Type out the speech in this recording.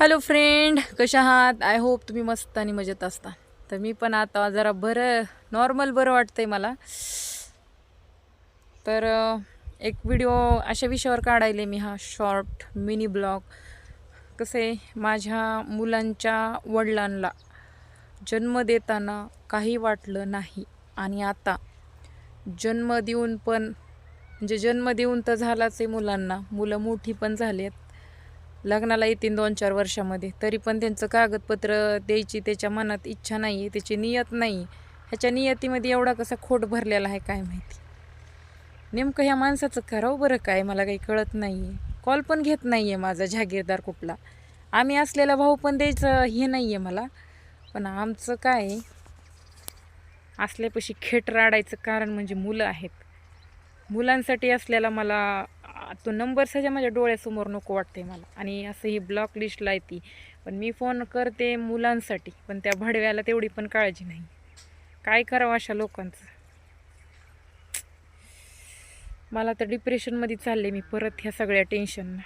Hello friend, कशा आहात? I hope तुम्ही मस्त आणि मजेत असता. तर मी पण आता जरा नॉर्मल बरं वाटतंय मला. तर एक व्हिडिओ अशा विषयावर काढायले मी, हा शॉर्ट मिनी ब्लॉग. कसे माझ्या मुलांच्या वडिलांना जन्म देताना काही वाटलं नाही आणि आता जन्म देऊन पण म्हणजे जन्म देऊन तर झालाच आहे मुलांना, मुलं मोठी पण झालेत, लग्नाला येतील 2-4 वर्षामध्ये, तरी पण त्यांचं कागदपत्र द्यायची त्याच्या मनात इच्छा नाही आहे, त्याची नियत नाही. ह्याच्या नियतीमध्ये एवढा कसा खोट भरलेला आहे काय माहिती. नेमकं ह्या माणसाचं करावं बरं काय, मला काही कळत नाही आहे. कॉल पण घेत नाही आहे माझा जागीरदार कुठला. आम्ही असलेला भाऊ पण द्यायचं हे नाही आहे मला. पण आमचं काय असल्यापाशी खेट राडायचं कारण म्हणजे मुलं आहेत. मुलांसाठी असलेला मला तो नंबर सध्या माझ्या डोळ्यासमोर नको वाटते मला. आणि असं ही ब्लॉक लिस्टला येते, पण मी फोन करते मुलांसाठी, पण त्या भडव्याला तेवढी पण काळजी नाही. काय करावं अशा लोकांचं. मला तर डिप्रेशनमध्ये चालले मी परत ह्या सगळ्या टेन्शननं.